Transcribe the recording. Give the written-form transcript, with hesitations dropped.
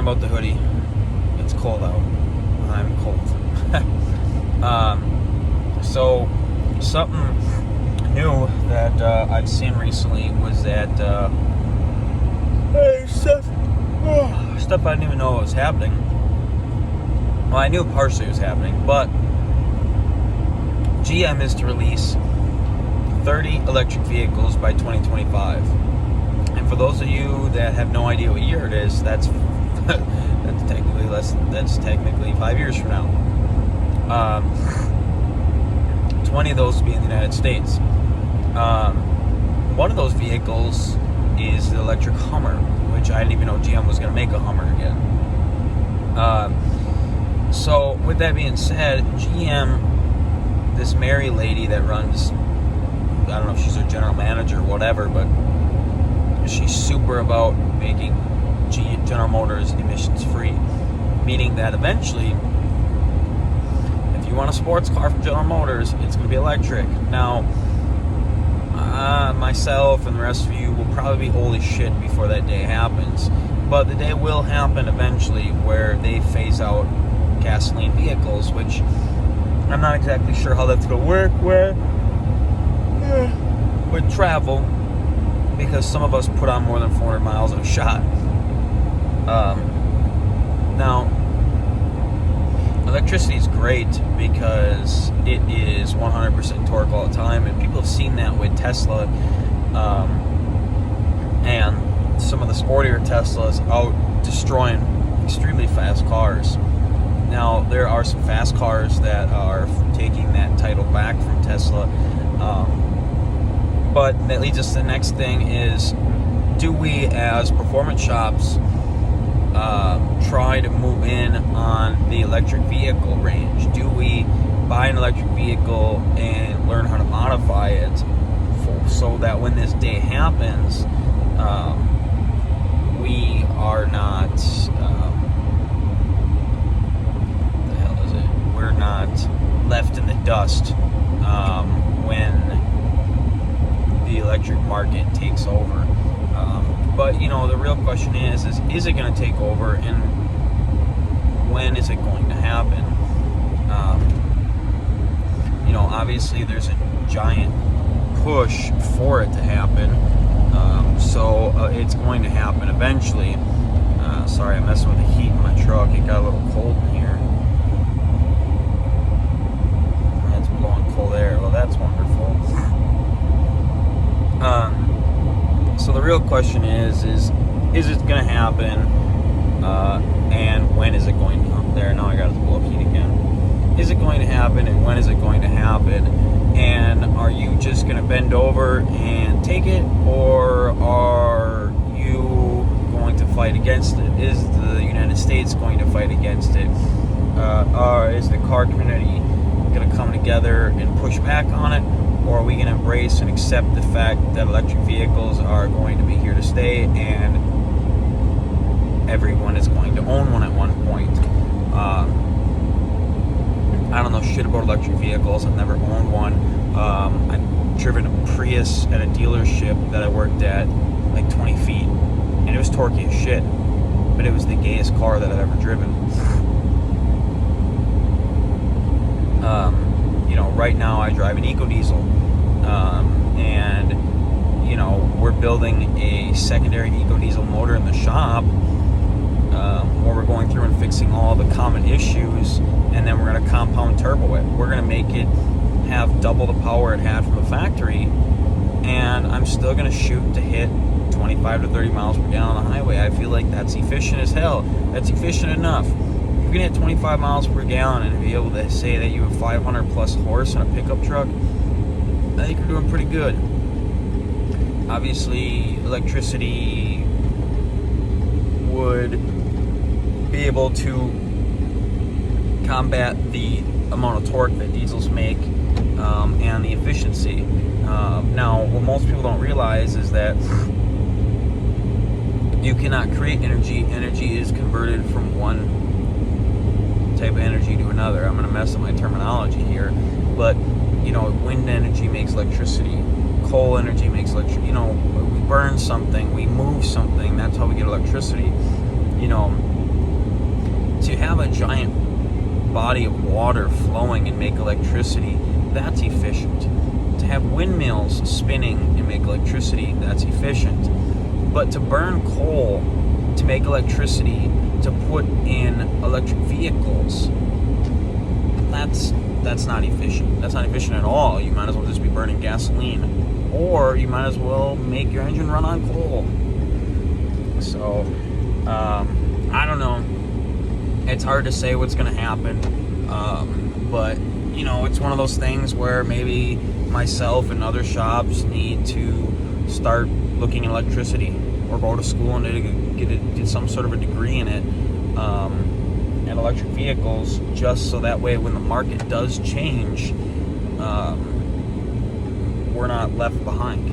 about the hoodie. It's cold out. I'm cold. So something new that I've seen recently was that stuff I didn't even know was happening. Well, I knew partially it was happening, but GM is to release 30 electric vehicles by 2025. And for those of you that have no idea what year it is, that's technically 5 years from now. 20 of those will be in the United States. One of those vehicles is the electric Hummer, which I didn't even know GM was going to make a Hummer again. So with that being said, GM, this Mary lady that runs, I don't know if she's her general manager or whatever, but she's super about making General Motors emissions free, meaning that eventually, if you want a sports car from General Motors, it's going to be electric. Now, myself and the rest of you will probably be old as shit before that day happens, but the day will happen eventually where they phase out gasoline vehicles, which I'm not exactly sure how that's going to work with travel, because some of us put on more than 400 miles in a shot. Now, electricity is great because it is 100% torque all the time, and people have seen that with Tesla and some of the sportier Teslas out destroying extremely fast cars. Now, there are some fast cars that are taking that title back from Tesla, but that leads us to the next thing is, do we as performance shops try to move in on the electric vehicle range? Do we buy an electric vehicle and learn how to modify it so that when this day happens, we are not, we're not left in the dust when the electric market takes over. But the real question is it going to take over, and when is it going to happen? Obviously there's a giant push for it to happen, so it's going to happen eventually. Sorry, I'm messing with the heat in my truck. It got a little cold in here. It's blowing cold air. Well, that's wonderful. So the real question is it going to happen, and when is it going to come there? Now I got to blow heat again. Is it going to happen, and when is it going to happen? And are you just going to bend over and take it, or are you going to fight against it? Is the United States going to fight against it? Is the car community going to come together and push back on it? Or are we going to embrace and accept the fact that electric vehicles are going to be here to stay, and everyone is going to own one at one point? I don't know shit about electric vehicles. I've never owned one. I've driven a Prius at a dealership that I worked at, like 20 feet, and it was torquey as shit, but it was the gayest car that I've ever driven. Right now I drive an EcoDiesel, and we're building a secondary EcoDiesel motor in the shop, where we're going through and fixing all the common issues, and then we're going to compound turbo it. We're going to make it have double the power it had from the factory, and I'm still going to shoot to hit 25 to 30 miles per gallon on the highway. I feel like that's efficient as hell. That's efficient enough. If you can hit 25 miles per gallon and be able to say that you have 500 plus horse in a pickup truck, I think you're doing pretty good. Obviously, electricity would be able to combat the amount of torque that diesels make, and the efficiency. Now, what most people don't realize is that you cannot create energy. Energy is converted from one type of energy to another. I'm going to mess up my terminology here, but wind energy makes electricity, coal energy makes electricity. We burn something, we move something, that's how we get electricity. to have a giant body of water flowing and make electricity, that's efficient. To have windmills spinning and make electricity, that's efficient. But to burn coal to make electricity, to put in electric vehicles, that's not efficient. That's not efficient at all. You might as well just be burning gasoline, or you might as well make your engine run on coal. So I don't know. It's hard to say what's going to happen, but it's one of those things where maybe myself and other shops need to start looking at electricity, or go to school and get some sort of a degree in it, and electric vehicles, just so that way when the market does change, we're not left behind.